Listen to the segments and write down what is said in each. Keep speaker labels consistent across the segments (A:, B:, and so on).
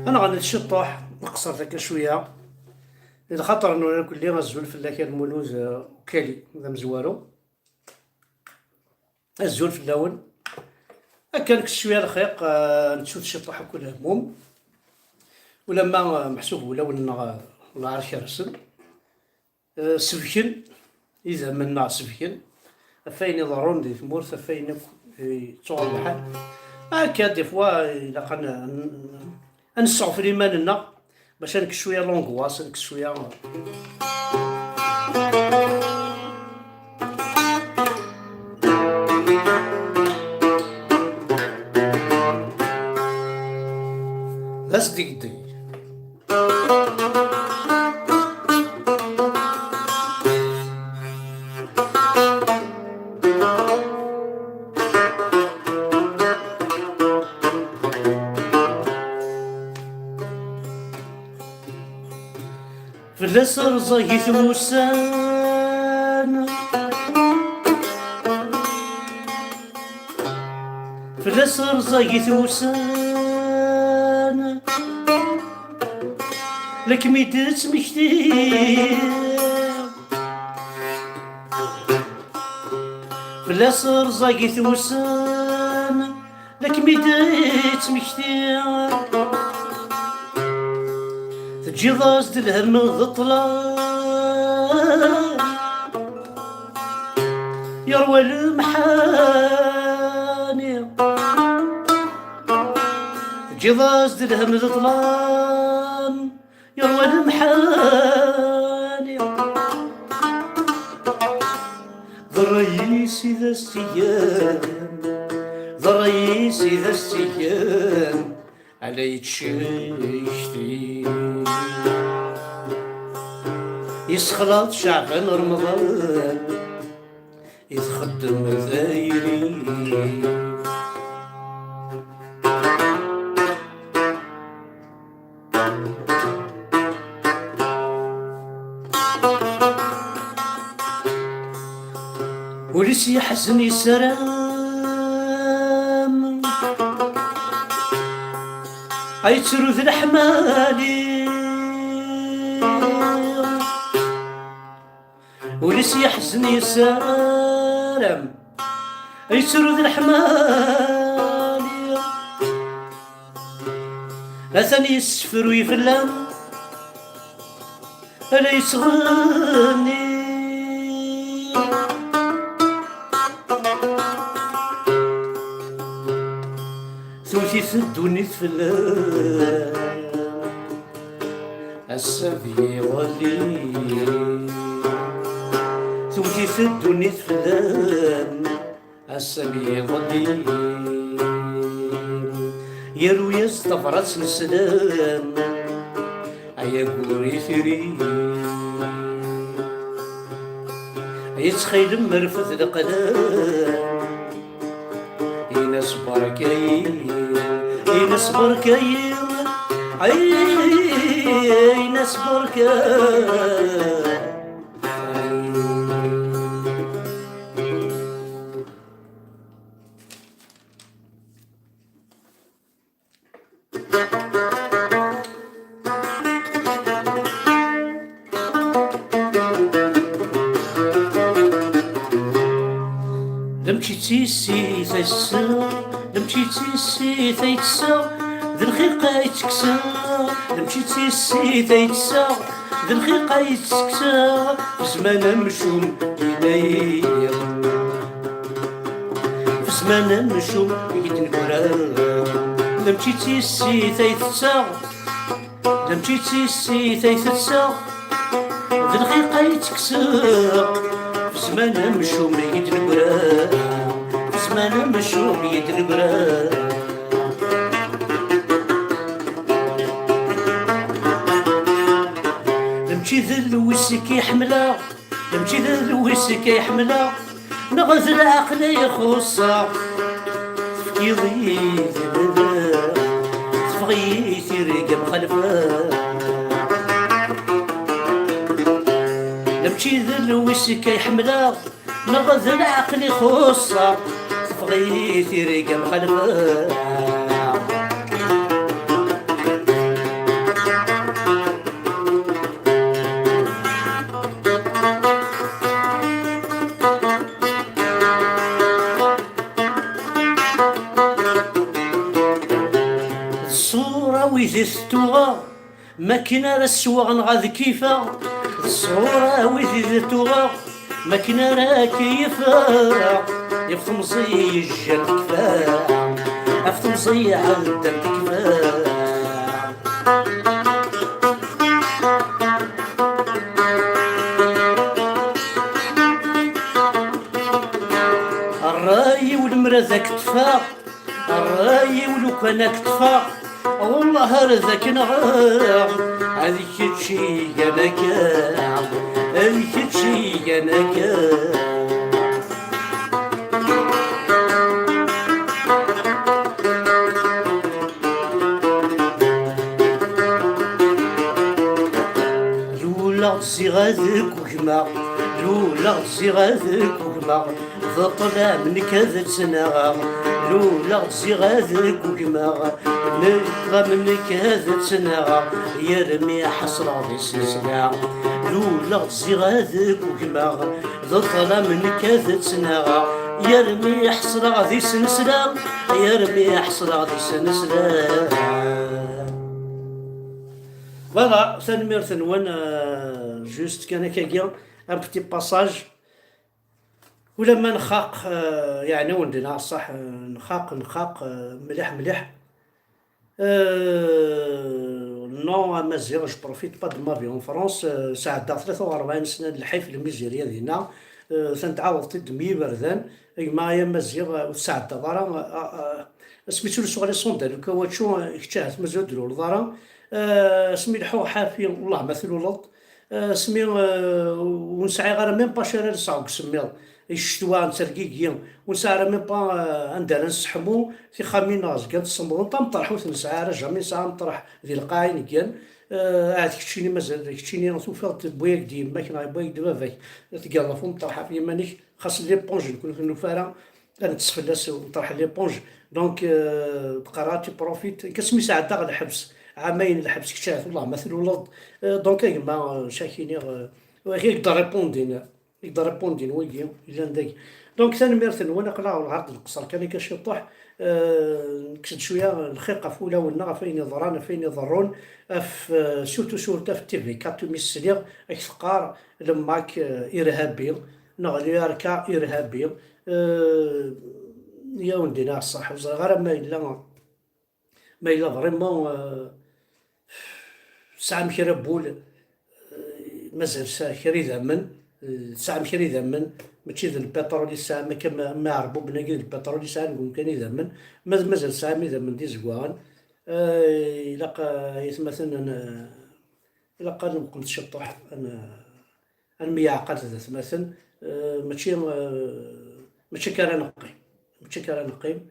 A: انا غادي نشطح نقصر ذاك شويه اذا خاطر انه كل غزول في كان المولوز وكالي هذا مزوارو الزول في اللون كان شويه الخيق نشوف الشطح كل هموم ولما محسوب ولا ولا عارف رسم سفكن اذا منا سفكن فاين يضرون دي ثمورث فاين تصور الحال هكا دي فوا الا قلنا نسعو في ايماننا باش نك شويه لونغواس نك شويه لاس ديك دي في الأسر زيت وسان في الأسر زيت وسان لك ميدت مكتير في الأسر زيت وسان لك ميدت مكتير تجي ضاز الهم غطلان يروى المحاني تجي ضاز الهم غطلان يروى المحاني ضريسي ذا السيام ضريسي ذا السيام علي تشيشتي يسخلط شعبان رمضان يتخدم ذايري وليس يحزني سلام أي تروث الحمالي وليس يحزني سلام أي تروث الحمالي أثني يسفر ويفلم ألا يصغني ثوثي ثدوني فلان السبي ولي ثوثي ثدوني فلان السبي ولي يرو يستفرس السلام أيا قوري ثري يتخيل مرفث القلام ينس بركايم ينس بركايم ينس بركايم لمشيتي سي ثيتسا لمشيتي سي ثيتسا ذا الخلقة يتكسى لمشيتي سي ثيتسا ذا الخلقة يتكسى في زمان مشوم يناير في زمان مشوم يتنكرا لمشيتي سي ثيتسا لمشيتي سي ثيتسا ذا الخلقة يتكسى في زمان مشوم يتنكرا في زمان مشوم يتنكرا لمشي ذا الوسك يحملا لمشي ذا الوسك يحملا نغذ العقل يخصا تفكي ضيث بدا تفغي ترقى بخلفا لمشي ذا الوسك يحملا نغذ العقل يخصا تفغي ترقى بخلفا الصورة ويزي ستوغا ما كنا راه سواغ غاد كيفا الصورة ويزي ستوغا ما كنا راه كيفا يفهم زي الجن كفا أفهم زي عدد كفا الراي والمرزة كتفا الراي ولو كان كتفا والله رزقك نغاق هذيك تشي انا كاع هذيك تشي انا كاع لولا صغارك وكما لولا صغارك وكما فطلع من كذا سنة لولا صغارك وكما نطلع من كذا سنة يرمي حسرة في سلسلة لولا صغارك وكما فطلع من كذا سنة يرمي حسرة في سلسلة يرمي حسرة في سلسلة. فوالا سنمير ثنوان جوست كان كاكيا ان بتي باساج ولما نخاق يعني وندنا صح نخاق مليح مليح نو مازال جو بروفيت با دو ما في اون فرونس ساعة 43 سنة الحيف الميزيريا دينا تنتعاوض طيد مي بردان ما يا مازال ساعة دابا سميتو لسوغالي صوندال كواتشو اكتشاهت مازال درو الضارة سمي الحو حافي والله مثل ولد سمي ونسعي غير ميم با شارع صعوك سميض الشتوى نترقيقيا ونسعى ميم با عندنا نسحمو في خاميناز كان تصمو نطا نطرحو نسعى راه جامي نسعى نطرح ذي القاين كان عاد كتشيني مازال كتشيني نتوفر بوياك ديما كنا بوياك دابا فاك تقلفو نطرحها في يمانيك خاص ليبونج نكون نوفارا نتسفلس ونطرح ليبونج دونك قراتي بروفيت كسمي ساعة غير الحبس عامين الحبس كشاف والله مثل ولد دونك ما شاكيني غير يقدر ريبوندين يقدر ريبوندين ويجي الا نداك دونك ثاني ميرثن وانا قلع العرض القصر كان كشطح كشد شويه الخيقه فولا والنا فين يضران فين يضرون سورتو في التيفي كاتو ميسليغ اكثقار لماك ارهابي نغلي ركا ارهابي يا ولدي صح غير ما الا فريمون ساعة مكرا بول مازال ساعة كري ذمن ساعة مكري ذمن ماشي ذا البترول ساعة ما كما ما عربو بناقي البترول ساعة نقول كان يذمن مازال ساعة ميذمن دي زكوان إلا يتمثل إلا قال نقول تشطح أنا ميعقد ذا مثلا ماشي كان نقيم ماشي كان نقيم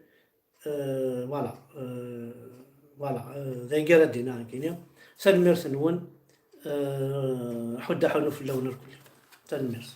A: فوالا فوالا ذا قرا دينا كاينين سنمير ثنون حدا حنو في اللون الكل تنمير.